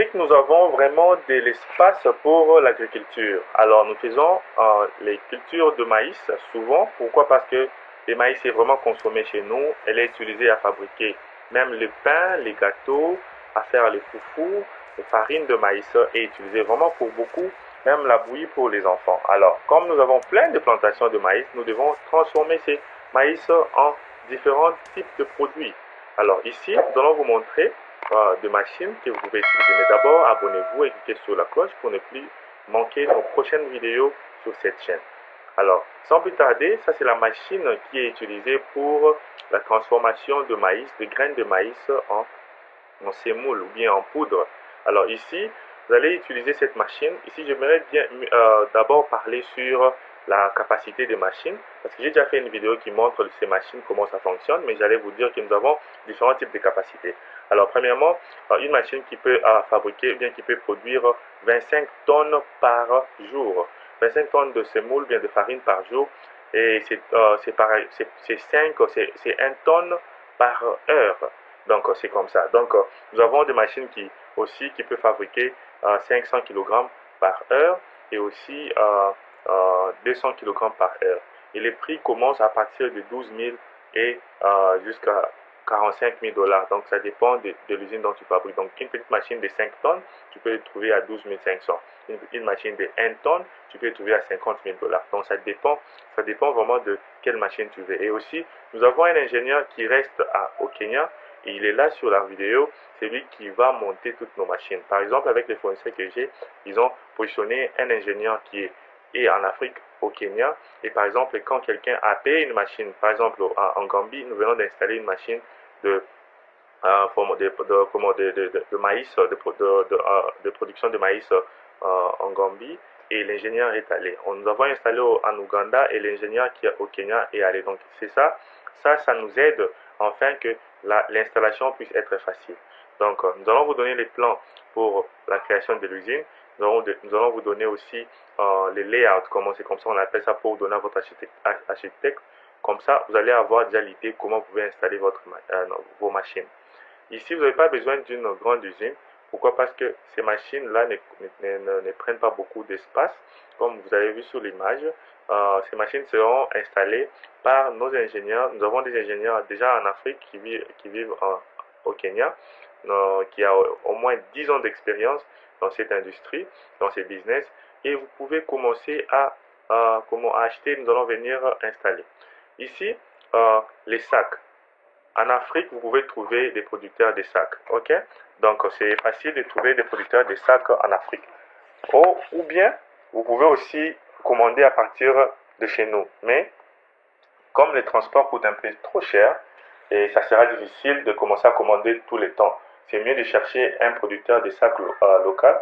Afrique, nous avons vraiment de l'espace pour l'agriculture. Alors, nous faisons les cultures de maïs souvent. Pourquoi? Parce que le maïs est vraiment consommé chez nous. Elle est utilisée à fabriquer même le pain, les gâteaux, à faire les foufous. La farine de maïs est utilisée vraiment pour beaucoup, même la bouillie pour les enfants. Alors, comme nous avons plein de plantations de maïs, nous devons transformer ces maïs en différents types de produits. Alors, ici, nous allons vous montrer de machines que vous pouvez utiliser. Mais d'abord, abonnez-vous et cliquez sur la cloche pour ne plus manquer nos prochaines vidéos sur cette chaîne. Alors, sans plus tarder, ça c'est la machine qui est utilisée pour la transformation de maïs, de graines de maïs en semoule ou bien en poudre. Alors ici, vous allez utiliser cette machine. Ici, j'aimerais bien d'abord parler sur la capacité des machines, parce que j'ai déjà fait une vidéo qui montre ces machines, comment ça fonctionne, mais j'allais vous dire que nous avons différents types de capacités. Alors premièrement, une machine qui peut fabriquer, bien qui peut produire 25 tonnes par jour. 25 tonnes de semoule, bien de farine par jour, et c'est pareil, c'est 1 tonne par heure. Donc c'est comme ça. Donc nous avons des machines qui peuvent fabriquer 500 kg par heure et aussi 200 kg par heure. Et les prix commencent à partir de 12 000 et jusqu'à 45 000 dollars. Donc ça dépend de l'usine dont tu fabriques. Donc une petite machine de 5 tonnes, tu peux le trouver à 12 500. Une machine de 1 tonne, tu peux le trouver à 50 000 dollars. Donc ça dépend vraiment de quelle machine tu veux. Et aussi, nous avons un ingénieur qui reste au Kenya. Et il est là sur la vidéo, c'est lui qui va monter toutes nos machines. Par exemple, avec les fournisseurs que j'ai, ils ont positionné un ingénieur qui est en Afrique, au Kenya. Et par exemple, quand quelqu'un a payé une machine, par exemple en Gambie, nous venons d'installer une machine de, de maïs, de production de maïs en Gambie. Et l'ingénieur est allé. Nous avons installé en Ouganda et l'ingénieur qui est au Kenya est allé. Donc c'est ça. Ça nous aide afin que l'installation puisse être facile. Donc nous allons vous donner les plans pour la création de l'usine. Nous allons vous donner aussi les layouts, comment c'est comme ça on appelle ça pour donner à votre architecte. Comme ça, vous allez avoir déjà l'idée comment vous pouvez installer vos machines. Ici, vous n'avez pas besoin d'une grande usine. Pourquoi? Parce que ces machines-là ne prennent pas beaucoup d'espace. Comme vous avez vu sur l'image, ces machines seront installées par nos ingénieurs. Nous avons des ingénieurs déjà en Afrique qui vivent au Kenya, qui a au moins 10 ans d'expérience dans cette industrie, dans ces business. Et vous pouvez commencer à acheter. Nous allons venir installer. Ici, les sacs. En Afrique, vous pouvez trouver des producteurs de sacs, ok? Donc, c'est facile de trouver des producteurs de sacs en Afrique. Ou bien, vous pouvez aussi commander à partir de chez nous. Mais, comme le transport coûte un peu trop cher, et ça sera difficile de commencer à commander tout le temps. C'est mieux de chercher un producteur de sacs local.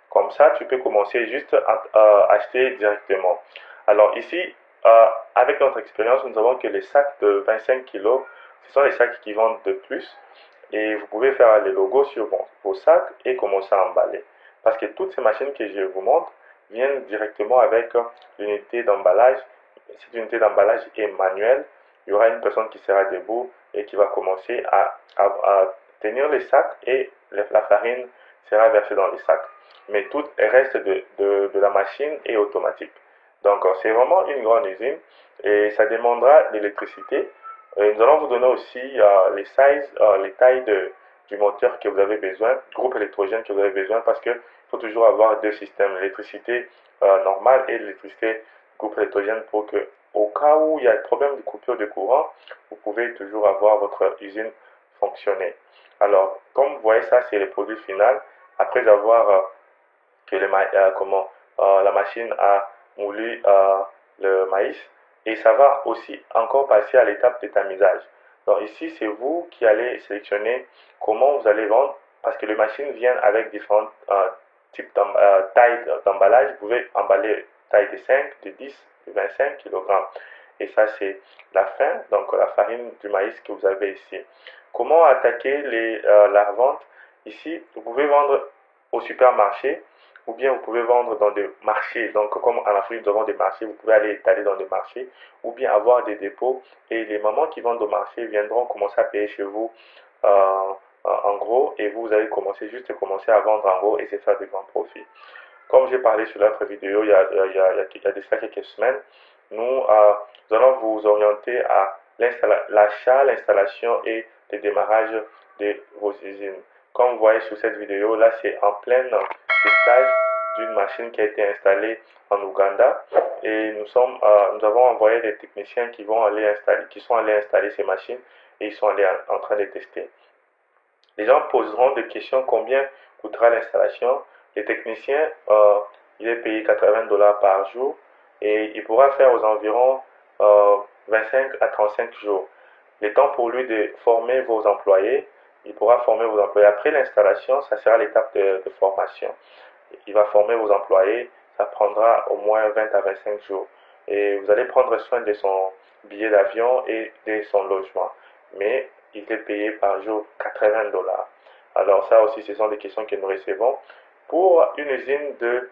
Comme ça, tu peux commencer juste à acheter directement. Alors ici, avec notre expérience, nous savons que les sacs de 25 kg, ce sont les sacs qui vendent de plus. Et vous pouvez faire les logos sur vos sacs et commencer à emballer. Parce que toutes ces machines que je vous montre viennent directement avec l'unité d'emballage. Cette unité d'emballage est manuelle. Il y aura une personne qui sera debout et qui va commencer à tenir les sacs et la farine sera versée dans les sacs. Mais tout le reste de la machine est automatique. Donc c'est vraiment une grande usine et ça demandera de l'électricité. Nous allons vous donner aussi les tailles du moteur que vous avez besoin, groupe électrogène que vous avez besoin, parce qu'il faut toujours avoir deux systèmes, l'électricité normale et l'électricité groupe électrogène pour que, au cas où il y a un problème de coupure de courant, vous pouvez toujours avoir votre usine fonctionner. Alors, comme vous voyez, ça c'est le produit final. Après avoir que la machine a moulu le maïs, et ça va aussi encore passer à l'étape de tamisage. Donc ici, c'est vous qui allez sélectionner comment vous allez vendre, parce que les machines viennent avec différentes types tailles d'emballage. Vous pouvez emballer taille de 5, de 10, de 25 kg. Et ça, c'est la fin, donc la farine du maïs que vous avez ici. Comment attaquer la revente? Ici, vous pouvez vendre au supermarché, ou bien vous pouvez vendre dans des marchés. Donc, comme en Afrique, nous avons des marchés, vous pouvez aller étaler dans des marchés, ou bien avoir des dépôts, et les mamans qui vendent au marché viendront commencer à payer chez vous en gros et vous allez commencer à vendre en gros et c'est faire de grands profits. Comme j'ai parlé sur l'autre vidéo il y a de cela quelques semaines, nous allons vous orienter à l'achat, l'installation et le démarrage de vos usines. Comme vous voyez sur cette vidéo, là c'est en plein testage d'une machine qui a été installée en Ouganda et nous avons envoyé des techniciens qui sont allés installer ces machines et ils sont allés en train de tester. Les gens poseront des questions, combien coûtera l'installation? Les techniciens, il est payé 80 dollars par jour et il pourra faire aux environs 25 à 35 jours. Le temps pour lui de former vos employés, il pourra former vos employés. Après l'installation, ça sera l'étape de formation. Il va former vos employés, ça prendra au moins 20 à 25 jours. Et vous allez prendre soin de son billet d'avion et de son logement. Mais il est payé par jour 80 dollars. Alors ça aussi, ce sont des questions que nous recevons pour une usine de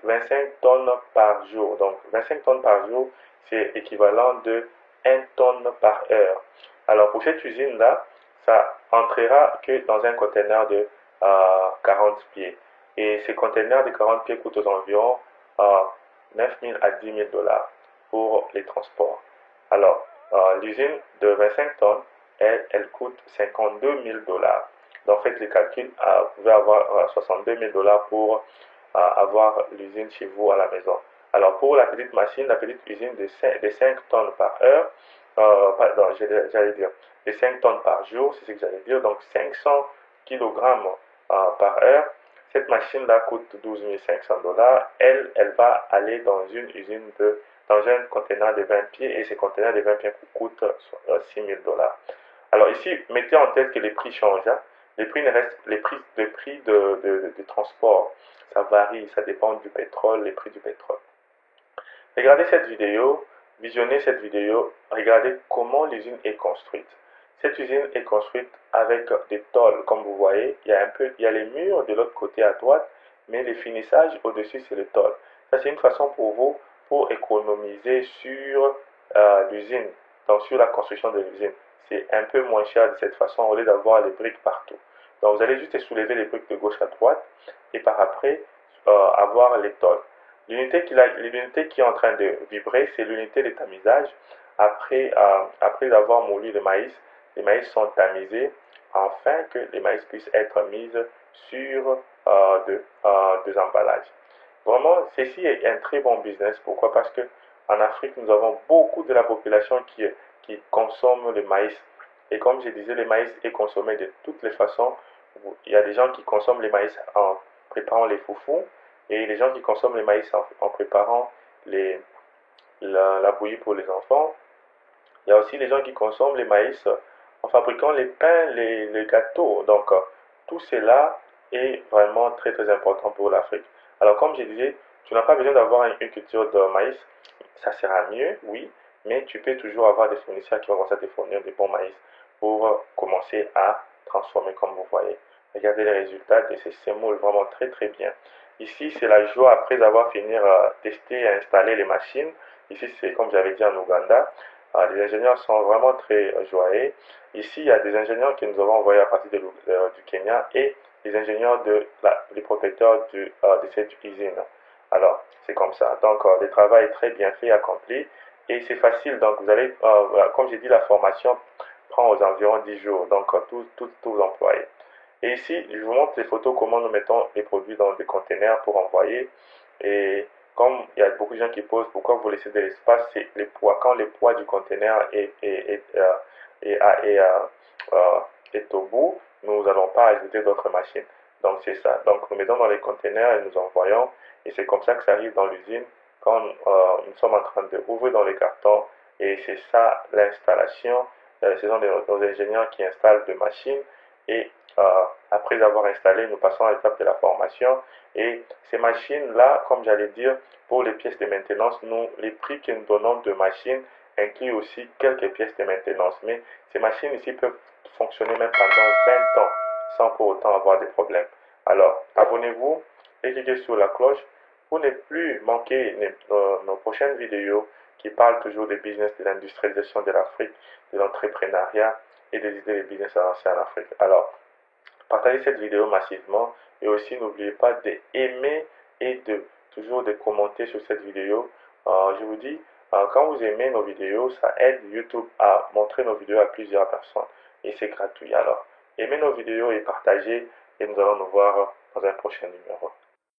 25 tonnes par jour. Donc 25 tonnes par jour, c'est équivalent de 1 tonne par heure. Alors pour cette usine-là, ça entrera que dans un conteneur de 40 pieds. Et ces conteneurs de 40 pieds coûtent aux environs 9 000 à 10 000 dollars pour les transports. Alors, l'usine de 25 tonnes, elle coûte 52 000 dollars. Donc, faites les calculs, vous pouvez avoir 62 000 dollars pour avoir l'usine chez vous à la maison. Alors, pour la petite machine, la petite usine de 5 tonnes par heure, pardon, j'allais dire, de 5 tonnes par jour, c'est ce que j'allais dire, donc 500 kg par heure. Cette machine-là coûte 12 500 dollars. Elle va aller dans une usine dans un conteneur de 20 pieds et ce conteneur de 20 pieds coûte 6 000 dollars. Alors ici, mettez en tête que les prix changent. Hein. Les prix de transport, ça varie, ça dépend du pétrole, les prix du pétrole. Regardez cette vidéo, visionnez cette vidéo, regardez comment l'usine est construite. Cette usine est construite avec des tôles, comme vous voyez, il y a les murs de l'autre côté à droite, mais les finissages au-dessus c'est le tôle. Ça c'est une façon pour vous pour économiser sur l'usine, donc sur la construction de l'usine. C'est un peu moins cher de cette façon au lieu d'avoir les briques partout. Donc vous allez juste soulever les briques de gauche à droite et par après avoir les tôles. L'unité qui est en train de vibrer, c'est l'unité de tamisage. Après avoir moulu le maïs, les maïs sont tamisés afin que les maïs puissent être mis sur des emballages. Vraiment, ceci est un très bon business. Pourquoi? Parce que en Afrique, nous avons beaucoup de la population qui consomme le maïs. Et comme je disais, le maïs est consommé de toutes les façons. Il y a des gens qui consomment le maïs en préparant les foufous et les gens qui consomment le maïs en préparant la bouillie pour les enfants. Il y a aussi les gens qui consomment le maïs en fabriquant les pains, les gâteaux. Donc, tout cela est vraiment très très important pour l'Afrique. Alors, comme je disais, tu n'as pas besoin d'avoir une culture de maïs. Ça sera mieux, oui, mais tu peux toujours avoir des fournisseurs qui vont commencer à te fournir du bon maïs pour commencer à transformer comme vous voyez. Regardez les résultats de ces sémoules, vraiment très très bien. Ici, c'est la joie après avoir fini tester et installer les machines. Ici, c'est comme j'avais dit en Ouganda. Les ingénieurs sont vraiment très joyeux. Ici, il y a des ingénieurs que nous avons envoyés à partir du Kenya et les ingénieurs les protecteurs de cette usine. Alors, c'est comme ça. Donc, le travail est très bien fait, accompli et c'est facile. Donc, vous allez, comme j'ai dit, la formation prend aux environs 10 jours. Donc, tous vos employés. Et ici, je vous montre les photos, comment nous mettons les produits dans des containers pour envoyer. Et comme il y a beaucoup de gens qui posent pourquoi vous laissez de l'espace, c'est le poids. Quand le poids du conteneur est au bout, nous n'allons pas ajouter d'autres machines. Donc c'est ça. Donc nous mettons dans les conteneurs et nous envoyons. Et c'est comme ça que ça arrive dans l'usine quand nous sommes en train d'ouvrir dans les cartons. Et c'est ça l'installation. Ce sont nos ingénieurs qui installent des machines. Et après avoir installé, nous passons à l'étape de la formation. Et ces machines-là, comme j'allais dire, pour les pièces de maintenance, les prix que nous donnons de machines incluent aussi quelques pièces de maintenance. Mais ces machines ici peuvent fonctionner même pendant 20 ans sans pour autant avoir des problèmes. Alors, abonnez-vous et cliquez sur la cloche pour ne plus manquer nos prochaines vidéos qui parlent toujours des business, de l'industrialisation de l'Afrique, de l'entrepreneuriat et des idées de business à lancer en Afrique. Alors, partagez cette vidéo massivement et aussi n'oubliez pas d'aimer et de toujours de commenter sur cette vidéo. Je vous dis, quand vous aimez nos vidéos, ça aide YouTube à montrer nos vidéos à plusieurs personnes et c'est gratuit. Alors, aimez nos vidéos et partagez et nous allons nous voir dans un prochain numéro.